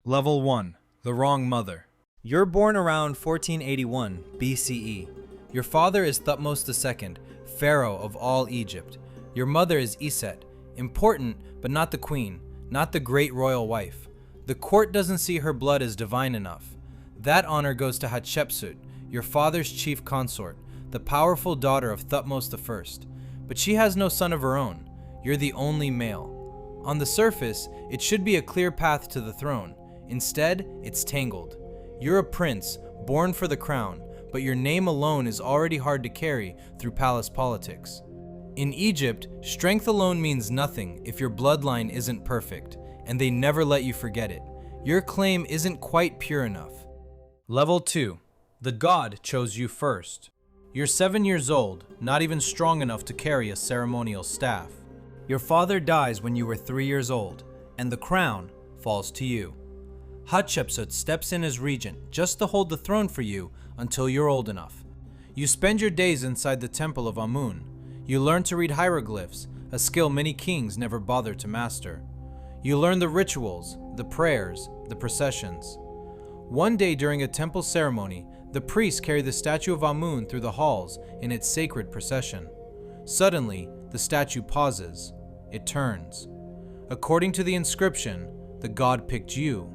Level 1. The Wrong Mother. You're born around 1481 BCE. Your father is Thutmose II, Pharaoh of all Egypt. Your mother is Iset, important but not the queen, not the great royal wife. The court doesn't see her blood as divine enough. That honor goes to Hatshepsut, your father's chief consort, the powerful daughter of Thutmose I. But she has no son of her own. You're the only male. On the surface, it should be a clear path to the throne. Instead, it's tangled. You're a prince, born for the crown, but your name alone is already hard to carry through palace politics. In Egypt, strength alone means nothing if your bloodline isn't perfect, and they never let you forget it. Your claim isn't quite pure enough. Level 2. The god chose you first. You're 7 years old, not even strong enough to carry a ceremonial staff. Your father dies when you were 3 years old, and the crown falls to you. Hatshepsut steps in as regent just to hold the throne for you until you're old enough. You spend your days inside the temple of Amun. You learn to read hieroglyphs, a skill many kings never bother to master. You learn the rituals, the prayers, the processions. One day during a temple ceremony, the priests carry the statue of Amun through the halls in its sacred procession. Suddenly, the statue pauses. It turns. According to the inscription, the god picked you.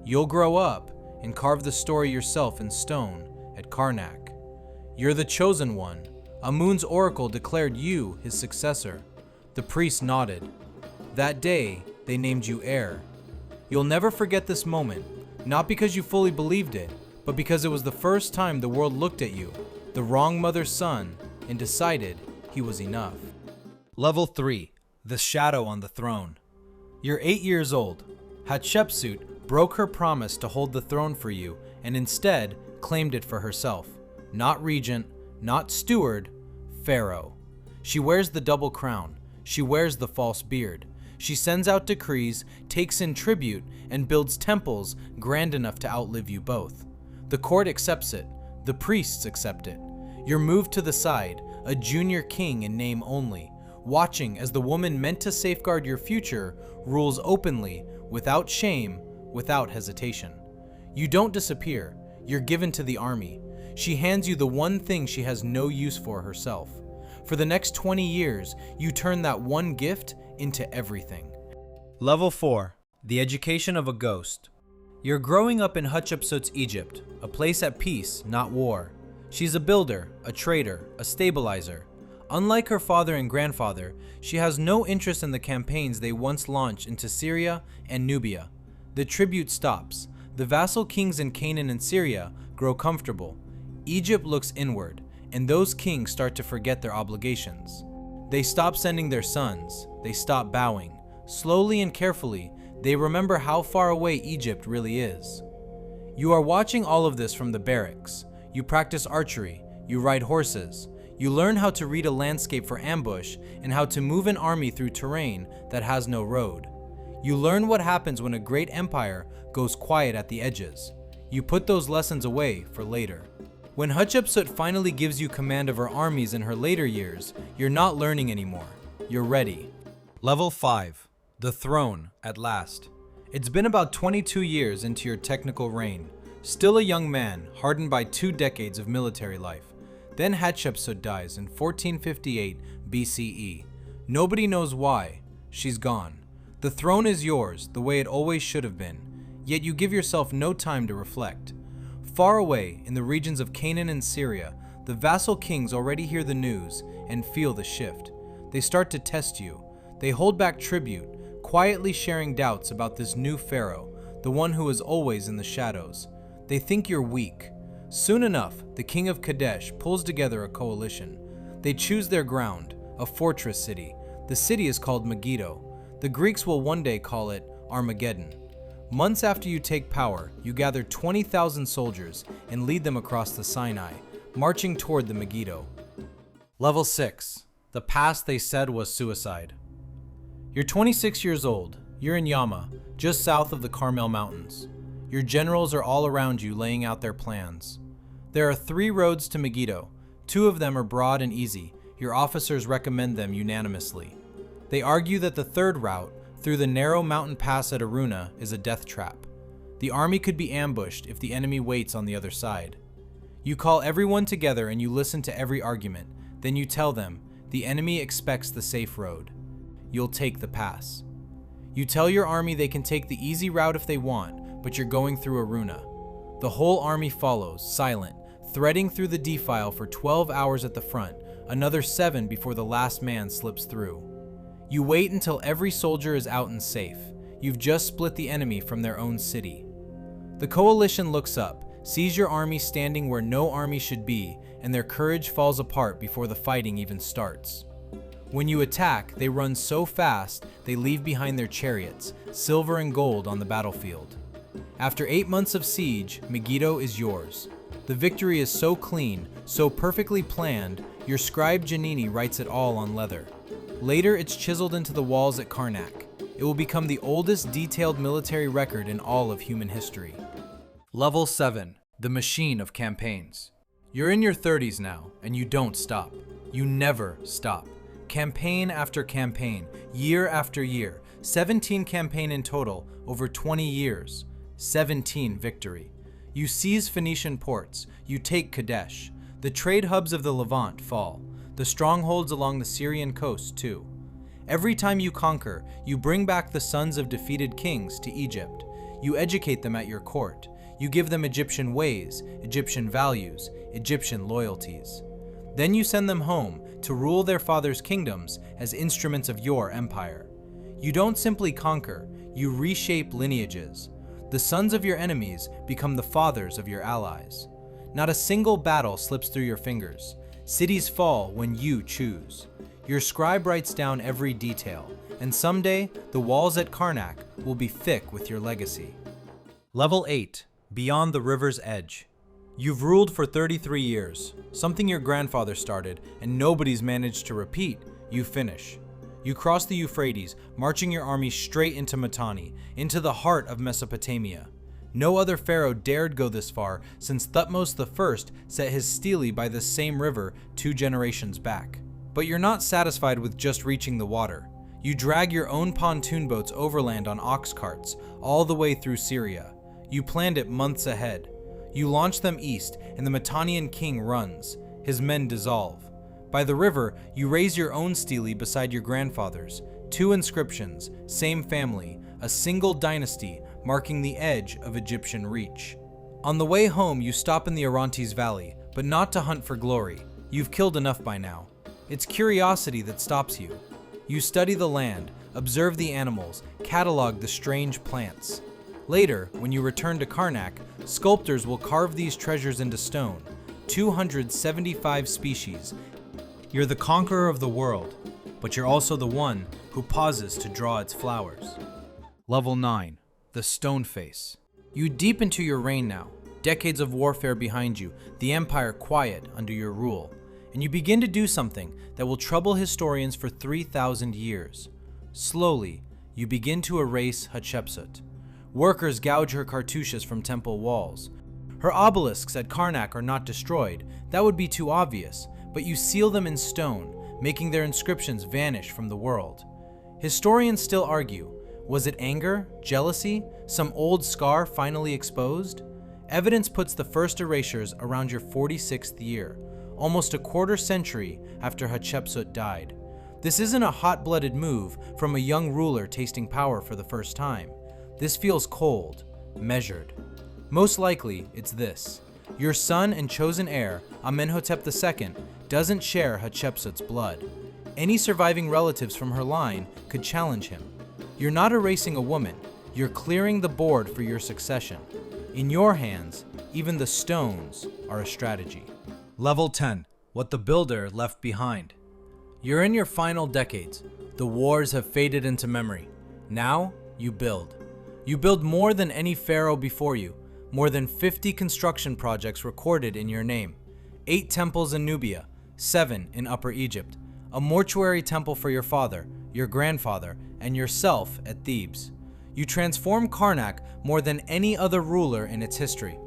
You'll grow up and carve the story yourself in stone at Karnak. You're the chosen one. Amun's oracle declared you his successor. The priest nodded. That day, they named you heir. You'll never forget this moment, not because you fully believed it, but because it was the first time the world looked at you, the wrong mother's son, and decided he was enough. Level 3. The Shadow on the Throne. You're 8 years old. Hatshepsut broke her promise to hold the throne for you and instead claimed it for herself. Not regent, not steward, pharaoh. She wears the double crown. She wears the false beard. She sends out decrees, takes in tribute, and builds temples grand enough to outlive you both. The court accepts it. The priests accept it. You're moved to the side, a junior king in name only, watching as the woman meant to safeguard your future rules openly, without shame, without hesitation. You don't disappear. You're given to the army. She hands you the one thing she has no use for herself. For the next 20 years, you turn that one gift into everything. Level 4. The Education of a Ghost. You're growing up in Hatshepsut's Egypt, a place at peace, not war. She's a builder, a trader, a stabilizer. Unlike her father and grandfather, she has no interest in the campaigns they once launched into Syria and Nubia. The tribute stops. The vassal kings in Canaan and Syria grow comfortable. Egypt looks inward, and those kings start to forget their obligations. They stop sending their sons. They stop bowing. Slowly and carefully, they remember how far away Egypt really is. You are watching all of this from the barracks. You practice archery. You ride horses. You learn how to read a landscape for ambush and how to move an army through terrain that has no road. You learn what happens when a great empire goes quiet at the edges. You put those lessons away for later. When Hatshepsut finally gives you command of her armies in her later years, you're not learning anymore. You're ready. Level 5. The Throne, at last. It's been about 22 years into your technical reign. Still a young man, hardened by 2 decades of military life. Then Hatshepsut dies in 1458 BCE. Nobody knows why. She's gone. The throne is yours, the way it always should have been. Yet you give yourself no time to reflect. Far away, in the regions of Canaan and Syria, the vassal kings already hear the news and feel the shift. They start to test you. They hold back tribute, quietly sharing doubts about this new pharaoh, the one who is always in the shadows. They think you're weak. Soon enough, the king of Kadesh pulls together a coalition. They choose their ground, a fortress city. The city is called Megiddo. The Greeks will one day call it Armageddon. Months after you take power, you gather 20,000 soldiers and lead them across the Sinai, marching toward the Megiddo. Level 6. The past they said was suicide. You're 26 years old. You're in Yama, just south of the Carmel Mountains. Your generals are all around you laying out their plans. There are 3 roads to Megiddo. 2 of them are broad and easy. Your officers recommend them unanimously. They argue that the 3rd route, through the narrow mountain pass at Aruna, is a death trap. The army could be ambushed if the enemy waits on the other side. You call everyone together and you listen to every argument. Then you tell them, the enemy expects the safe road. You'll take the pass. You tell your army they can take the easy route if they want, but you're going through Aruna. The whole army follows, silent, threading through the defile for 12 hours at the front, another 7 before the last man slips through. You wait until every soldier is out and safe. You've just split the enemy from their own city. The coalition looks up, sees your army standing where no army should be, and their courage falls apart before the fighting even starts. When you attack, they run so fast they leave behind their chariots, silver and gold on the battlefield. After 8 months of siege, Megiddo is yours. The victory is so clean, so perfectly planned, your scribe Janini writes it all on leather. Later, it's chiseled into the walls at Karnak. It will become the oldest detailed military record in all of human history. Level 7, the machine of campaigns. You're in your 30s now, and you don't stop. You never stop. Campaign after campaign, year after year, 17 campaign in total, over 20 years, 17 victory. You seize Phoenician ports, you take Kadesh. The trade hubs of the Levant fall, the strongholds along the Syrian coast too. Every time you conquer, you bring back the sons of defeated kings to Egypt. You educate them at your court. You give them Egyptian ways, Egyptian values, Egyptian loyalties. Then you send them home to rule their father's kingdoms as instruments of your empire. You don't simply conquer, you reshape lineages. The sons of your enemies become the fathers of your allies. Not a single battle slips through your fingers. Cities fall when you choose. Your scribe writes down every detail, and someday the walls at Karnak will be thick with your legacy. Level 8, Beyond the River's Edge. You've ruled for 33 years, something your grandfather started and nobody's managed to repeat. You finish. You cross the Euphrates, marching your army straight into Mitanni, into the heart of Mesopotamia. No other pharaoh dared go this far since Thutmose I set his stele by this same river 2 generations back. But you're not satisfied with just reaching the water. You drag your own pontoon boats overland on ox carts, all the way through Syria. You planned it months ahead. You launch them east, and the Mitannian king runs. His men dissolve. By the river, you raise your own stele beside your grandfather's. 2 inscriptions, same family, a single dynasty marking the edge of Egyptian reach. On the way home, you stop in the Orontes Valley, but not to hunt for glory. You've killed enough by now. It's curiosity that stops you. You study the land, observe the animals, catalog the strange plants. Later, when you return to Karnak, sculptors will carve these treasures into stone, 275 species. You're the conqueror of the world, but you're also the one who pauses to draw its flowers. Level 9, the Stone Face. You deep into your reign now, decades of warfare behind you, the empire quiet under your rule, and you begin to do something that will trouble historians for 3,000 years. Slowly, you begin to erase Hatshepsut. Workers gouge her cartouches from temple walls. Her obelisks at Karnak are not destroyed. That would be too obvious, but you seal them in stone, making their inscriptions vanish from the world. Historians still argue, was it anger, jealousy, some old scar finally exposed? Evidence puts the first erasures around your 46th year, almost a quarter century after Hatshepsut died. This isn't a hot-blooded move from a young ruler tasting power for the first time. This feels cold, measured. Most likely, it's this. Your son and chosen heir, Amenhotep II, doesn't share Hatshepsut's blood. Any surviving relatives from her line could challenge him. You're not erasing a woman, you're clearing the board for your succession. In your hands, even the stones are a strategy. Level 10, what the builder left behind. You're in your final decades. The wars have faded into memory. Now, you build. You build more than any pharaoh before you, more than 50 construction projects recorded in your name, 8 temples in Nubia, 7 in Upper Egypt, a mortuary temple for your father, your grandfather, and yourself at Thebes. You transform Karnak more than any other ruler in its history.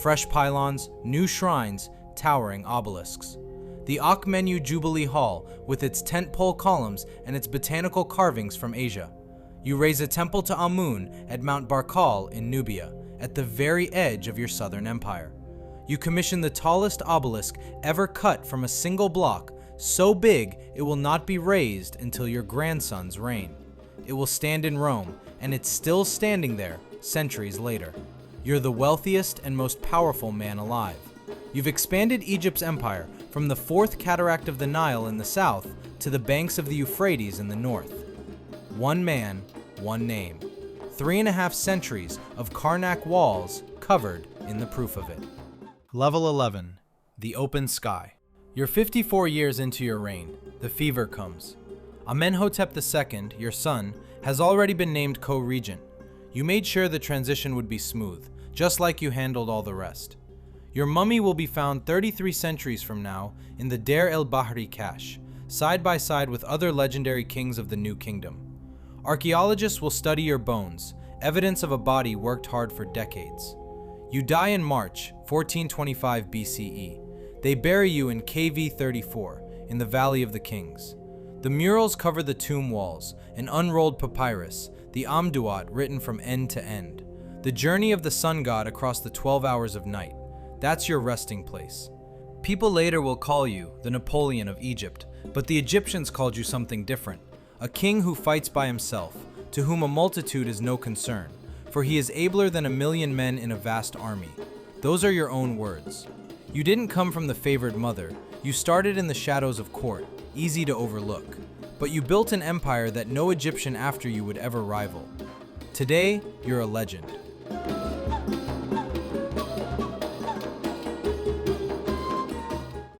Fresh pylons, new shrines, towering obelisks. The Akhmenu Jubilee Hall with its tent-pole columns and its botanical carvings from Asia. You raise a temple to Amun at Mount Barkal in Nubia, at the very edge of your southern empire. You commission the tallest obelisk ever cut from a single block, so big it will not be raised until your grandson's reign. It will stand in Rome, and it's still standing there centuries later. You're the wealthiest and most powerful man alive. You've expanded Egypt's empire from the fourth cataract of the Nile in the south to the banks of the Euphrates in the north. One man, one name. 3.5 centuries of Karnak walls covered in the proof of it. Level 11. The Open Sky. You're 54 years into your reign. The fever comes. Amenhotep II, your son, has already been named co-regent. You made sure the transition would be smooth, just like you handled all the rest. Your mummy will be found 33 centuries from now in the Deir el-Bahri cache, side by side with other legendary kings of the New Kingdom. Archaeologists will study your bones, evidence of a body worked hard for decades. You die in March, 1425 BCE. They bury you in KV 34, in the Valley of the Kings. The murals cover the tomb walls, an unrolled papyrus, the Amduat written from end to end. The journey of the sun god across the 12 hours of night. That's your resting place. People later will call you the Napoleon of Egypt, but the Egyptians called you something different. A king who fights by himself, to whom a multitude is no concern, for he is abler than 1,000,000 men in a vast army. Those are your own words. You didn't come from the favored mother. You started in the shadows of court, easy to overlook. But you built an empire that no Egyptian after you would ever rival. Today, you're a legend.